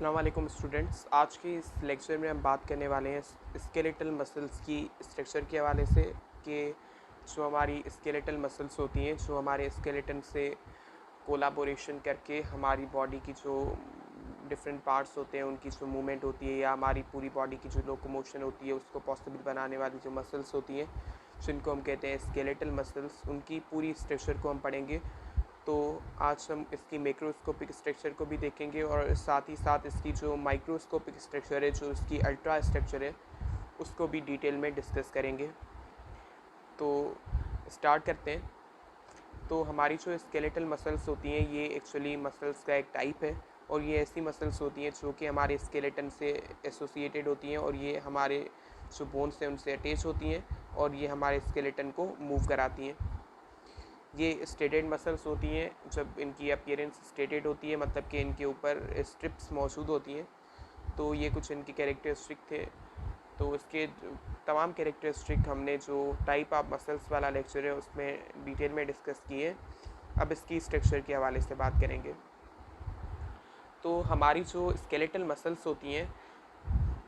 अस्सलाम वालेकुम स्टूडेंट्स। आज के इस लेक्चर में हम बात करने वाले हैं स्केलेटल मसल्स की स्ट्रक्चर के हवाले से कि जो हमारी स्केलेटल मसल्स होती हैं जो हमारे स्केलेटन से कोलाबोरेशन करके हमारी बॉडी की जो डिफरेंट पार्ट्स होते हैं उनकी जो मूवमेंट होती है या हमारी पूरी बॉडी की जो लोकोमोशन होती है उसको पॉसिबल बनाने वाली जो मसल्स होती हैं जिनको हम कहते हैं स्केलेटल मसल्स, उनकी पूरी स्ट्रक्चर को हम पढ़ेंगे। तो आज हम इसकी मैक्रोस्कोपिक स्ट्रक्चर को भी देखेंगे और साथ ही साथ इसकी जो माइक्रोस्कोपिक स्ट्रक्चर है, जो इसकी अल्ट्रा स्ट्रक्चर है, उसको भी डिटेल में डिस्कस करेंगे। तो स्टार्ट करते हैं। तो हमारी जो स्केलेटल मसल्स होती हैं ये एक्चुअली मसल्स का एक टाइप है और ये ऐसी मसल्स होती हैं जो कि हमारे स्केलेटन से एसोसिएटेड होती हैं और ये हमारे जो बोन्स हैं उनसे अटैच होती हैं और ये हमारे स्केलेटन को मूव कराती हैं। ये स्टेटेड मसल्स होती हैं। जब इनकी अपीयरेंस स्टेटेड होती है मतलब कि इनके ऊपर स्ट्रिप्स मौजूद होती हैं, तो ये कुछ इनके कैरेक्टरिस्टिक थे। तो इसके तमाम कैरेक्टरिस्टिक हमने जो टाइप ऑफ मसल्स वाला लेक्चर है उसमें डिटेल में डिस्कस किए। अब इसकी स्ट्रक्चर के हवाले से बात करेंगे। तो हमारी जो स्केलेटल मसल्स होती हैं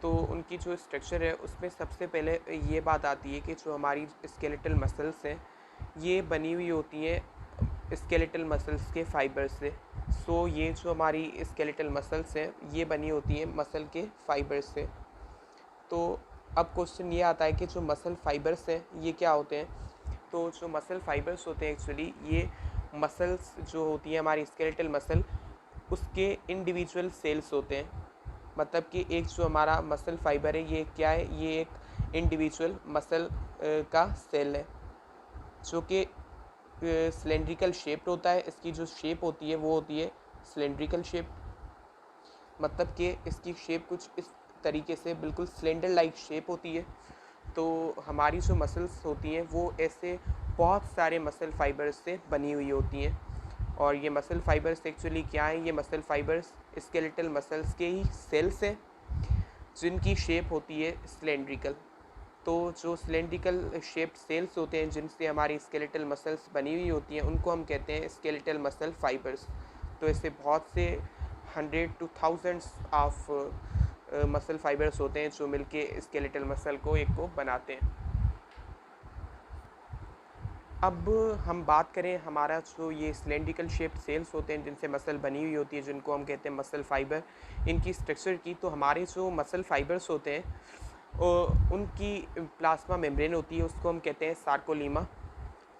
तो उनकी जो स्ट्रक्चर है उसमें सबसे पहले ये बात आती है कि जो हमारी स्केलेटल मसल्स हैं ये बनी हुई होती हैं स्केलेटल मसल्स के फाइबर से। सो ये जो हमारी स्केलेटल मसल्स हैं ये बनी होती हैं मसल के फाइबर से। तो अब क्वेश्चन ये आता है कि जो मसल फाइबर्स हैं ये क्या होते हैं। तो जो मसल फाइबर्स होते हैं एक्चुअली ये मसल्स जो होती हैं हमारी स्केलेटल मसल उसके इंडिविजुअल सेल्स होते हैं। मतलब कि एक जो हमारा मसल फाइबर है ये क्या है, ये एक इंडिविजुअल मसल का सेल है जो कि सिलेंड्रिकल शेप्ड होता है। इसकी जो शेप होती है वो होती है सिलेंड्रिकल शेप। मतलब कि इसकी शेप कुछ इस तरीके से बिल्कुल सिलेंडर लाइक शेप होती है। तो हमारी जो मसल्स होती हैं वो ऐसे बहुत सारे मसल फाइबर्स से बनी हुई होती हैं। और ये मसल फाइबर्स एक्चुअली क्या हैं, ये मसल फाइबर्स स्केलेटल मसल्स के ही सेल्स हैं जिनकी शेप होती है सिलेंड्रिकल। तो जो सिलेंड्रिकल शेप्ड सेल्स होते हैं जिनसे हमारी स्केलेटल मसल्स बनी हुई होती हैं उनको हम कहते हैं स्केलेटल मसल फाइबर्स। तो ऐसे बहुत से 100 to 1000 ऑफ मसल फाइबर्स होते हैं जो मिलके स्केलेटल मसल को एक को बनाते हैं। अब हम बात करें हमारा जो ये सिलेंड्रिकल शेप्ड सेल्स होते हैं जिनसे मसल बनी हुई होती है जिनको हम कहते हैं मसल फाइबर, इनकी स्ट्रक्चर की। तो हमारे जो मसल फाइबर्स होते हैं उनकी प्लाज्मा मेम्ब्रेन होती है, उसको हम कहते हैं सार्कोलीमा।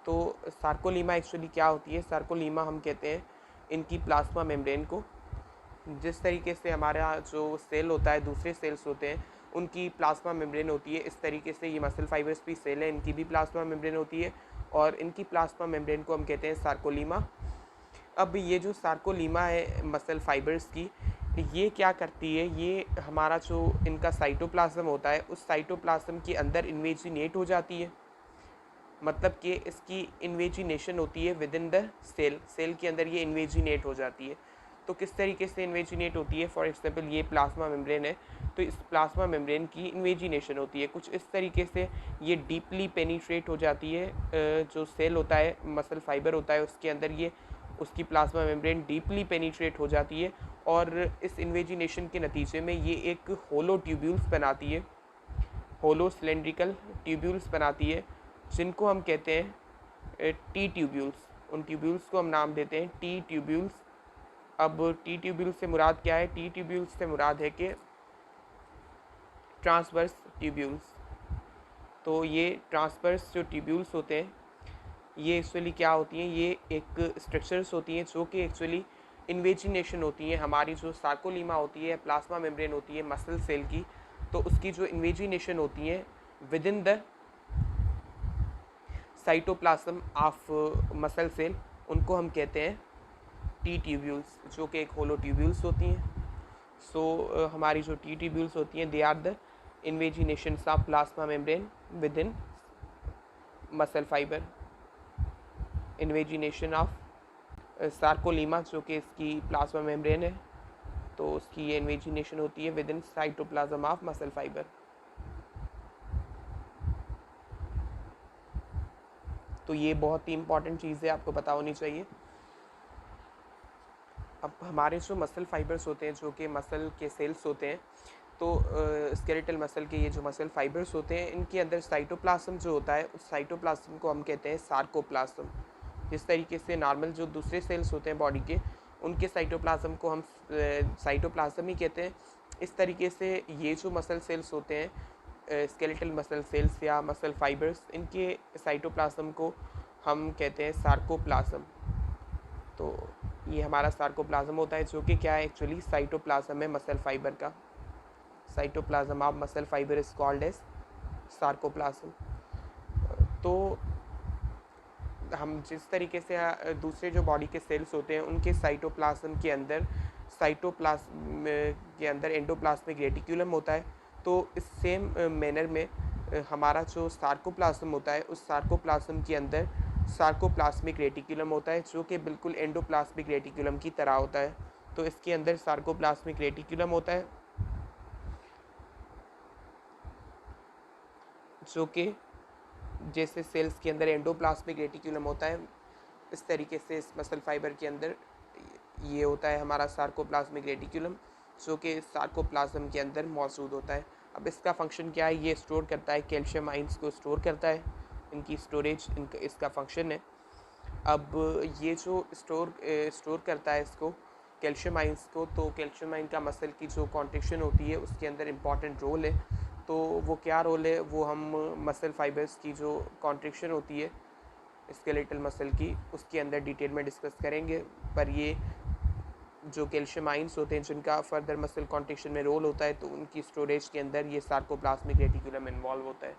तो सार्कोलीमा एक्चुअली क्या होती है, सार्कोलीमा हम कहते हैं इनकी प्लाज्मा मेम्ब्रेन को। जिस तरीके से हमारा जो सेल होता है दूसरे सेल्स होते हैं उनकी प्लाज्मा मेम्ब्रेन होती है, इस तरीके से ये मसल फाइबर्स भी सेल है, इनकी भी प्लाज्मा मेम्ब्रेन होती है और इनकी प्लाज्मा मेम्ब्रेन को हम कहते हैं सार्कोलीमा। अब ये जो सार्कोलीमा है मसल फाइबर्स की, ये क्या करती है, ये हमारा जो इनका साइटोप्लाज्म होता है उस साइटोप्लाज्म के अंदर इन्वेजिनेट हो जाती है। मतलब कि इसकी इन्वेजिनेशन होती है within the cell, cell के अंदर ये इन्वेजिनेट हो जाती है। तो किस तरीके से इन्वेजिनेट होती है, फॉर एग्जांपल ये प्लाज्मा मेम्ब्रेन है तो इस प्लाज्मा मेम्ब्रेन की इन्वेजिनेशन होती है कुछ इस तरीके से, ये डीपली पेनिट्रेट हो जाती है। जो सेल होता है मसल फाइबर होता है उसके अंदर ये उसकी प्लाज्मा मेम्ब्रेन डीपली पेनिट्रेट हो जाती है और इस इन्वेजिनेशन के नतीजे में ये एक होलो ट्यूब्यूल्स बनाती है, होलो सिलेंड्रिकल ट्यूब्यूल्स बनाती है जिनको हम कहते हैं टी ट्यूब्यूल्स। उन ट्यूब्यूल्स को हम नाम देते हैं टी ट्यूब्यूल्स। अब टी ट्यूब्यूल्स से मुराद क्या है, टी ट्यूब्यूल्स से मुराद है कि ट्रांसवर्स ट्यूब्यूल्स। तो ये ट्रांसवर्स जो ट्यूब्यूल्स होते हैं ये एक्चुअली क्या होती हैं, ये एक स्ट्रक्चर्स होती हैं जो कि एक्चुअली इन्वेजिनेशन होती है हमारी जो सार्कोलीमा होती है, प्लाज्मा मेम्ब्रेन होती है मसल सेल की, तो उसकी जो इन्वेजिनेशन होती है within the cytoplasm of muscle cell, उनको हम कहते हैं टी ट्यूब्यूल्स, जो कि एक होलो ट्यूब्यूल्स होती हैं। सो हमारी जो टी ट्यूब्यूल्स होती हैं they are the invagination of plasma membrane within muscle fibre. Invagination of sarcolemma जो कि इसकी प्लाज्मा मेम्ब्रेन है, तो उसकी ये इन्वेजिनेशन होती है within cytoplasm of muscle fibre. तो ये बहुत ही इंपॉर्टेंट चीज़ है, आपको पता होनी चाहिए। अब हमारे जो मसल फाइबर्स होते हैं, जो कि मसल के सेल्स होते हैं, तो स्केलेटल मसल के ये जो मसल फाइबर्स होते हैं, इनके अंदर साइटोप्लाज्म जो होता है, उस साइटोप्लाज्म को हम कहते हैं सार्कोप्लाज्म। जिस तरीके से नॉर्मल जो दूसरे सेल्स होते हैं बॉडी के, उनके साइटोप्लाज्म को हम साइटोप्लाज्म ही कहते हैं, इस तरीके से ये जो मसल सेल्स होते हैं, स्केलेटल मसल सेल्स या मसल फाइबर्स, इनके साइटोप्लाज्म को हम कहते हैं सार्कोप्लाज्म। तो ये हमारा सार्कोप्लाज्म होता है, जो कि क्या है, एक्चुअली साइटोप्लाज्म है मसल फाइबर का। Cytoplasm of muscle fibre is called as sarcoplasm. तो हम जिस तरीके से दूसरे जो बॉडी के सेल्स होते हैं, उनके साइटोप्लाज्म के अंदर एंडोप्लाज्मिक रेटिक्यूलम होता है, तो इस सेम मैनर में हमारा जो सार्कोप्लाज्म होता है, उस सार्कोप्लाज्म के अंदर सार्कोप्लाज्मिक रेटिक्यूलम होता है, जो कि बिल्कुल एंडोप्लाज्मिक रेटिक्यूलम की तरह होता है। तो इसके अंदर सार्कोप्लाज्मिक रेटिक्यूलम होता है, जो कि जैसे सेल्स के अंदर एंडोप्लाज्मिक रेटिक्यूलम होता है, इस तरीके से इस मसल फाइबर के अंदर ये होता है हमारा सार्कोप्लाज्मिक रेटिक्यूलम, जो कि सार्कोप्लाज्म के अंदर मौजूद होता है। अब इसका फंक्शन क्या है, ये स्टोर करता है कैल्शियम आइंस को, स्टोर करता है, इनकी स्टोरेज इसका फंक्शन है। अब ये जो स्टोर करता है इसको, कैल्शियम आइंस को, तो कैल्शियम आइन का मसल की जो कॉन्ट्रैक्शन होती है, उसके अंदर इम्पॉर्टेंट रोल है। तो वो क्या रोल है, वो हम मसल फाइबर्स की जो कॉन्ट्रैक्शन होती है स्केलेटल मसल की, उसके अंदर डिटेल में डिस्कस करेंगे। पर ये जो कैल्शियम आइंस होते हैं, जिनका फर्दर मसल कॉन्ट्रैक्शन में रोल होता है, तो उनकी स्टोरेज के अंदर ये सार्कोप्लाज्मिक रेटिक्यूलम इन्वॉल्व होता है।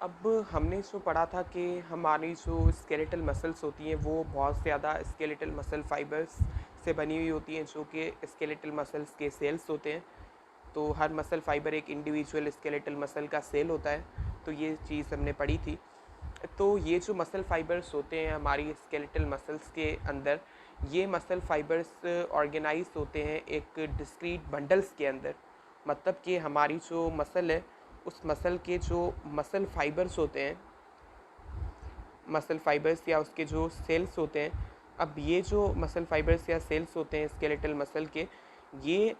अब हमने जो पढ़ा था कि हमारी जो स्केलेटल मसल्स होती हैं, वो बहुत ज़्यादा स्केलेटल मसल फाइबर्स से बनी हुई होती हैं, जो कि स्केलेटल मसल्स के सेल्स होते हैं। तो हर मसल फाइबर एक इंडिविजुअल स्केलेटल मसल का सेल होता है, तो ये चीज़ हमने पढ़ी थी। तो ये जो मसल फाइबर्स होते हैं हमारी स्केलेटल मसल्स के अंदर, ये मसल फाइबर्स ऑर्गेनाइज होते हैं एक डिस्क्रीट बंडल्स के अंदर। मतलब कि हमारी जो मसल है, उस मसल के जो मसल फाइबर्स होते हैं, मसल फाइबर्स या उसके जो सेल्स होते हैं, अब ये जो मसल फाइबर्स या सेल्स होते हैं स्केलेटल मसल के, ये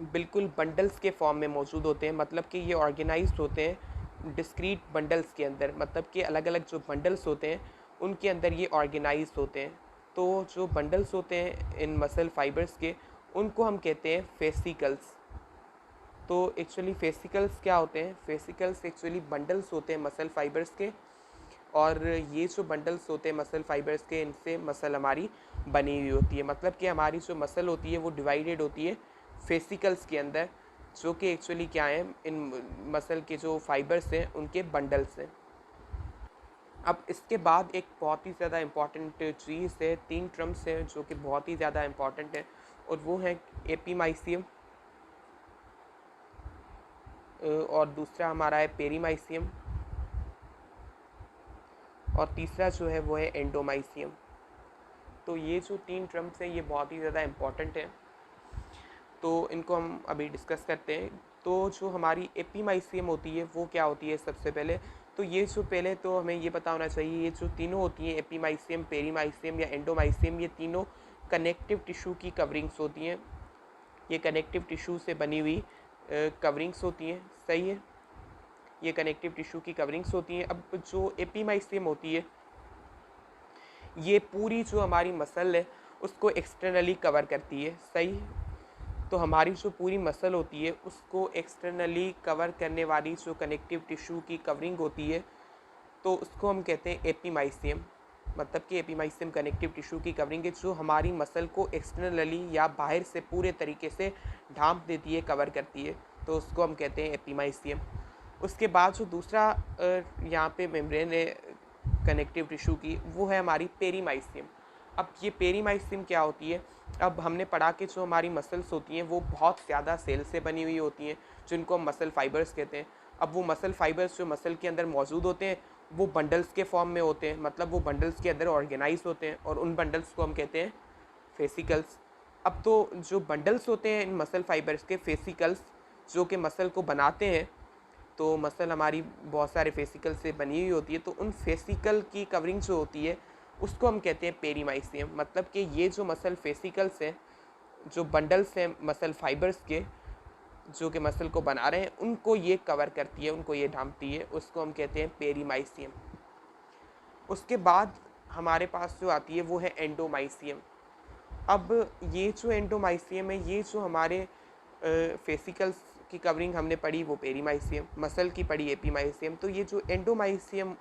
बिल्कुल बंडल्स के फॉर्म में मौजूद होते हैं। मतलब कि ये ऑर्गेनाइज्ड होते हैं डिस्क्रीट बंडल्स के अंदर, मतलब कि अलग अलग जो बंडल्स होते हैं उनके अंदर ये ऑर्गेनाइज्ड होते हैं। तो जो बंडल्स होते हैं इन मसल फाइबर्स के, उनको हम कहते हैं फेसिकल्स। तो एक्चुअली फेसिकल्स क्या होते हैं, फेसिकल्स एक्चुअली बंडल्स होते हैं मसल फाइबर्स के, और ये जो बंडल्स होते हैं मसल फाइबर्स के, इनसे मसल हमारी बनी हुई होती है। मतलब कि हमारी जो मसल होती है वो डिवाइडेड होती है फेसिकल्स के अंदर, जो कि एक्चुअली क्या है, इन मसल के जो फाइबर्स हैं उनके बंडल्स हैं। अब इसके बाद एक बहुत ही ज़्यादा इम्पॉर्टेंट चीज़ है, 3 टर्म्स हैं जो कि बहुत ही ज़्यादा इम्पॉर्टेंट है, और वो है एपीमाइसियम, और दूसरा हमारा है पेरीमाइसियम, और तीसरा जो है वो है एंडोमाइसियम। तो ये जो 3 टर्म्स हैं ये बहुत ही ज़्यादा इम्पॉर्टेंट है, तो इनको हम अभी डिस्कस करते हैं। तो जो हमारी एपीमाइसियम होती है वो क्या होती है सबसे पहले, तो ये जो पहले तो हमें ये पता होना चाहिए, ये जो तीनों होती हैं एपीमाइसियम, पेरीमाइसियम या एंडोमाइसियम, ये तीनों कनेक्टिव टिश्यू की कवरिंग्स होती हैं। ये कनेक्टिव टिश्यू से बनी हुई कवरिंग्स होती हैं, सही है, ये कनेक्टिव टिश्यू की कवरिंग्स होती हैं। अब जो एपीमाइसियम होती है, ये पूरी जो हमारी मसल है उसको एक्सटर्नली कवर करती है, सही। तो हमारी जो पूरी मसल होती है उसको एक्सटर्नली कवर करने वाली जो कनेक्टिव टिश्यू की कवरिंग होती है, तो उसको हम कहते हैं एपीमाइसियम। मतलब कि एपीमाइसियम कनेक्टिव टिश्यू की कवरिंग है, जो हमारी मसल को एक्सटर्नली या बाहर से पूरे तरीके से ढांप देती है, कवर करती है, तो उसको हम कहते हैं एपीमाइसियम। उसके बाद जो दूसरा यहाँ पे मेम्ब्रेन है कनेक्टिव टिश्यू की, वो है हमारी पेरीमाइसियम। अब ये पेरीमाइसियम क्या होती है, अब हमने पढ़ा कि जो हमारी मसल्स होती हैं वो बहुत ज़्यादा सेल से बनी हुई होती हैं, जिनको हम मसल फाइबर्स कहते हैं। अब वो मसल फाइबर्स जो मसल के अंदर मौजूद होते हैं वो बंडल्स के फॉर्म में होते हैं, मतलब वो बंडल्स के अंदर ऑर्गेनाइज होते हैं, और उन बंडल्स को हम कहते हैं फेसिकल्स। अब तो जो बंडल्स होते हैं इन मसल फाइबर्स के, फेसिकल्स, जो कि मसल को बनाते हैं, तो मसल हमारी बहुत सारे फेसिकल से बनी हुई होती है, तो उन फेसिकल की कवरिंग जो होती है उसको हम कहते हैं पेरीमाइसियम। मतलब कि ये जो मसल फेसिकल्स हैं, जो बंडल्स हैं मसल फाइबर्स के, जो कि मसल को बना रहे हैं, उनको ये कवर करती है, उनको ये ढांपती है, उसको हम कहते हैं पेरीमाइसियम। उसके बाद हमारे पास जो आती है वो है एंडोमाइसियम। अब ये जो एंडोमाइसियम है, ये जो हमारे फेसिकल्स की कवरिंग हमने पढ़ी वो पेरीमाइसियम, मसल की पढ़ी एपीमाइसियम। तो ये जो एंडोमाइसियम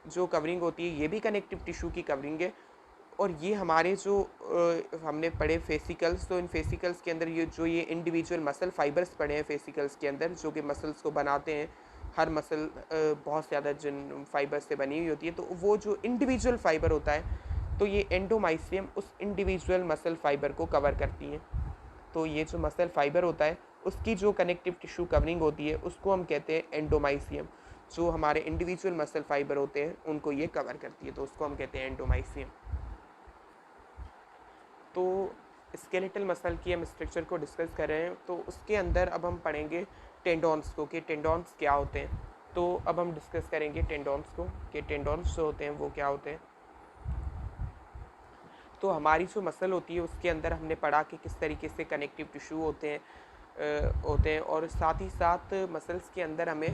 जो कवरिंग होती है ये भी कनेक्टिव टिश्यू की कवरिंग है। और ये हमारे जो हमने पढ़े फेसिकल्स, तो इन फेसिकल्स के अंदर ये इंडिविजुअल मसल फाइबर्स पढ़े हैं फेसिकल्स के अंदर, जो कि मसल्स को बनाते हैं। हर मसल बहुत ज़्यादा जिन फाइबर से बनी हुई होती है, तो वो जो इंडिविजुअल फाइबर होता है, तो ये एंडोमाइसियम उस इंडिविजुअल मसल फाइबर को कवर करती है। तो ये जो मसल फाइबर होता है उसकी जो कनेक्टिव टिश्यू कवरिंग होती है उसको हम कहते हैं एंडोमाइसियम। जो हमारे इंडिविजुअल मसल फाइबर होते हैं उनको ये कवर करती है, तो उसको हम कहते हैं एंडोमाइसियम। तो स्केलेटल मसल की हम स्ट्रक्चर को डिस्कस कर रहे हैं, तो उसके अंदर अब हम पढ़ेंगे टेंडॉन्स को, कि टेंडॉन्स क्या होते हैं। तो अब हम डिस्कस करेंगे टेंडॉन्स को, कि टेंडॉन्स जो होते हैं वो क्या होते हैं। तो हमारी जो मसल होती है उसके अंदर हमने पढ़ा कि किस तरीके से कनेक्टिव टिश्यू होते हैं, और साथ ही साथ मसल्स के अंदर हमें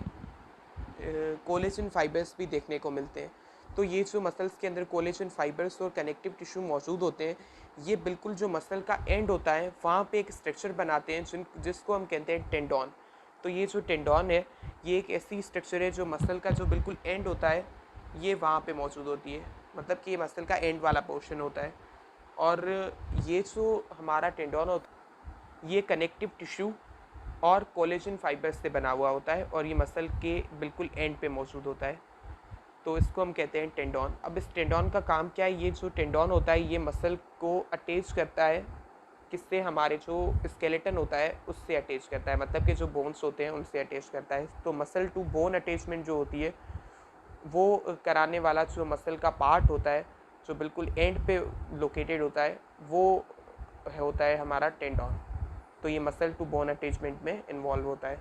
कोलेजन फाइबर्स भी देखने को मिलते हैं। तो ये जो मसल्स के अंदर कोलेजन फाइबर्स और कनेक्टिव टिश्यू मौजूद होते हैं, ये बिल्कुल जो मसल का एंड होता है वहाँ पे एक स्ट्रक्चर बनाते हैं जिसको हम कहते हैं टेंडॉन। तो ये जो टेंडॉन है ये एक ऐसी स्ट्रक्चर है जो मसल का जो बिल्कुल एंड होता है ये वहाँ पे मौजूद होती है, मतलब कि ये मसल का एंड वाला पोर्शन होता है। और ये जो हमारा टेंडॉन होता है ये कनेक्टिव टिश्यू और कोलेजन फाइबर्स से बना हुआ होता है, और ये मसल के बिल्कुल एंड पे मौजूद होता है। तो इसको हम कहते हैं टेंडॉन। अब इस टेंडॉन का काम क्या है, ये जो टेंडॉन होता है ये मसल को अटैच करता है, किससे, हमारे जो स्केलेटन होता है उससे अटैच करता है, मतलब कि जो बोन्स होते हैं उनसे अटैच करता है। तो मसल टू बोन अटैचमेंट जो होती है वो कराने वाला जो मसल का पार्ट होता है जो बिल्कुल एंड पे लोकेटेड होता है वो होता है हमारा टेंडॉन। तो ये मसल टू बोन अटैचमेंट में इन्वॉल्व होता है।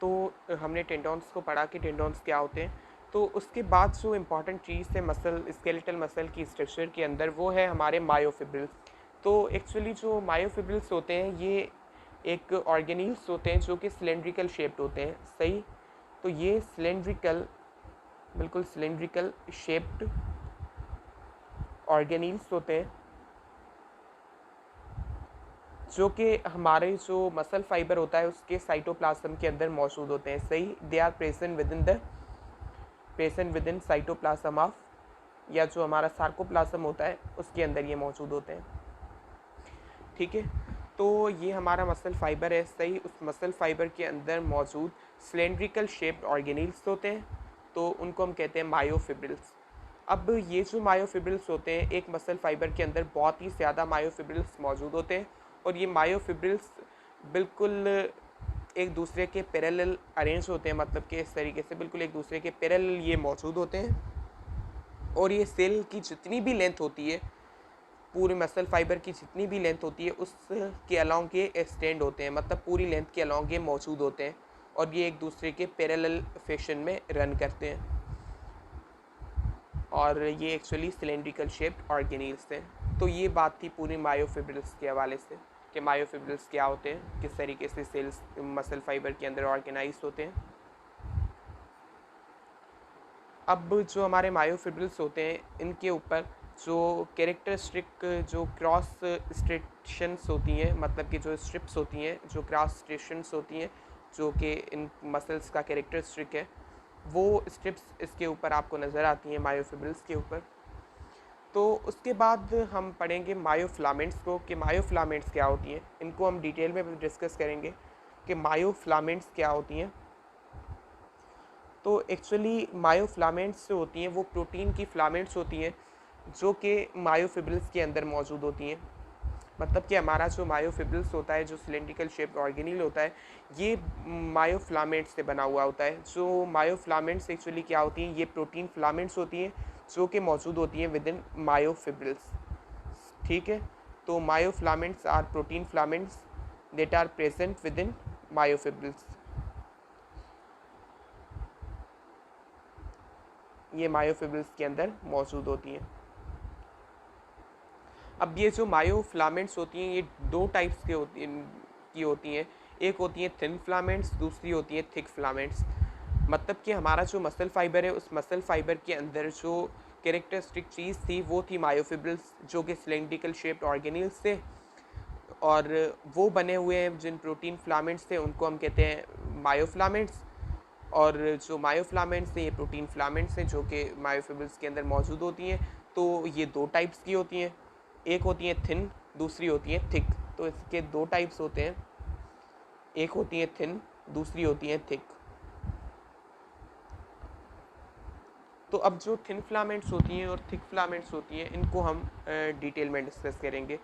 तो हमने टेंडॉन्स को पढ़ा कि टेंडॉन्स क्या होते हैं। तो उसके बाद जो इम्पॉर्टेंट चीज़ है मसल, स्केलेटल मसल की स्ट्रक्चर के अंदर, वो है हमारे मायोफिब्रिल्स। तो एक्चुअली जो मायोफिब्रिल्स होते हैं ये एक ऑर्गेनील्स होते हैं जो कि सिलेंड्रिकल शेप्ड होते हैं, सही। तो ये बिल्कुल सिलेंड्रिकल शेप्ड ऑर्गेनील्स होते हैं जो कि हमारे जो मसल फाइबर होता है उसके साइटोप्लाज्म के अंदर मौजूद होते हैं, सही। They are present within cytoplasm of, या जो हमारा सार्कोप्लाज्म होता है उसके अंदर ये मौजूद होते हैं, ठीक है। तो ये हमारा मसल फाइबर है, सही। उस मसल फाइबर के अंदर मौजूद सिलेंड्रिकल शेप्ड ऑर्गेनील्स होते हैं, तो उनको हम कहते हैं मायोफिब्रिल्स। अब ये जो मायोफिब्रिल्स होते हैं, एक मसल फाइबर के अंदर बहुत ही ज़्यादा मायोफिब्रिल्स मौजूद होते हैं, और ये मायोफिब्रिल्स बिल्कुल एक दूसरे के पैरेलल अरेंज होते हैं, मतलब कि इस तरीके से बिल्कुल एक दूसरे के पैरेलल ये मौजूद होते हैं। और ये सेल की जितनी भी लेंथ होती है, पूरे मसल फाइबर की जितनी भी लेंथ होती है उसके अलॉन्ग ये एक्सटेंड होते हैं, मतलब पूरी लेंथ के अलॉन्ग ये मौजूद होते हैं, और ये एक दूसरे के पैरेलल फैशन में रन करते हैं। और ये एक्चुअली सिलेंड्रिकल शेप्ड ऑर्गेनील्स हैं। तो ये बात थी पूरी मायोफिब्रिल्स के हवाले से, कि मायोफिब्रिल्स क्या होते हैं, किस तरीके से सेल्स मसल फाइबर के अंदर ऑर्गेनाइज होते हैं। अब जो हमारे मायोफिब्रिल्स होते हैं इनके ऊपर जो कैरेक्टरिस्टिक जो क्रॉस स्ट्रिक्शंस होती हैं, मतलब कि जो स्ट्रिप्स होती हैं, जो क्रॉस स्ट्रिक्शंस होती हैं, जो कि इन मसल्स का कैरेक्टरिस्टिक है, वो स्ट्रिप्स इसके ऊपर आपको नज़र आती हैं मायोफिब्रिल्स के ऊपर। तो उसके बाद हम पढ़ेंगे मायोफ्लामेंट्स को, कि मायोफ्लामेंट्स क्या होती हैं। इनको हम डिटेल में डिस्कस करेंगे कि मायोफ्लामेंट्स क्या होती हैं। तो एक्चुअली मायोफ्लामेंट्स जो होती हैं वो प्रोटीन की फ्लामेंट्स होती हैं जो कि मायोफिब्रिल्स के अंदर मौजूद होती हैं। मतलब कि हमारा जो मायोफिब्रिल्स होता है, जो सिलेंड्रिकल शेप्ड ऑर्गेनील होता है, ये मायोफ्लामेंट्स से बना हुआ होता है। जो मायोफ्लामेंट्स एक्चुअली क्या होती हैं, ये प्रोटीन फ्लामेंट्स होती हैं जो कि मौजूद होती हैं विद इन मायोफिब्रिल्स, ठीक है। तो myofilaments are protein filaments that are present within myofibrils. ये मायोफिब्रिल्स के अंदर मौजूद होती हैं। अब ये जो मायोफिलामेंट्स होती हैं ये दो टाइप्स की होती हैं। एक होती हैं थिन फिलामेंट्स, दूसरी होती हैं थिक फिलामेंट्स। मतलब कि हमारा जो मसल फाइबर है उस मसल फाइबर के अंदर जो कैरेक्टरिस्टिक चीज़ थी वो थी मायोफिब्रिल्स, जो कि सिलेंड्रिकल शेप्ड ऑर्गेनील्स थे, और वो बने हुए हैं जिन प्रोटीन फिलामेंट्स थे उनको हम कहते हैं मायोफिलामेंट्स। और जो मायोफिलामेंट्स हैं ये प्रोटीन फिलामेंट्स हैं जो कि मायोफिब्रिल्स के अंदर मौजूद होती हैं। तो ये दो टाइप्स की होती हैं, एक होती हैं थिन, दूसरी होती हैं थिक। तो इसके दो टाइप्स होते हैं, एक होती हैं थिन, दूसरी होती हैं थिक। तो अब जो थिन फिलामेंट्स होती हैं और थिक फिलामेंट्स होती हैं इनको हम डिटेल में डिस्कस करेंगे।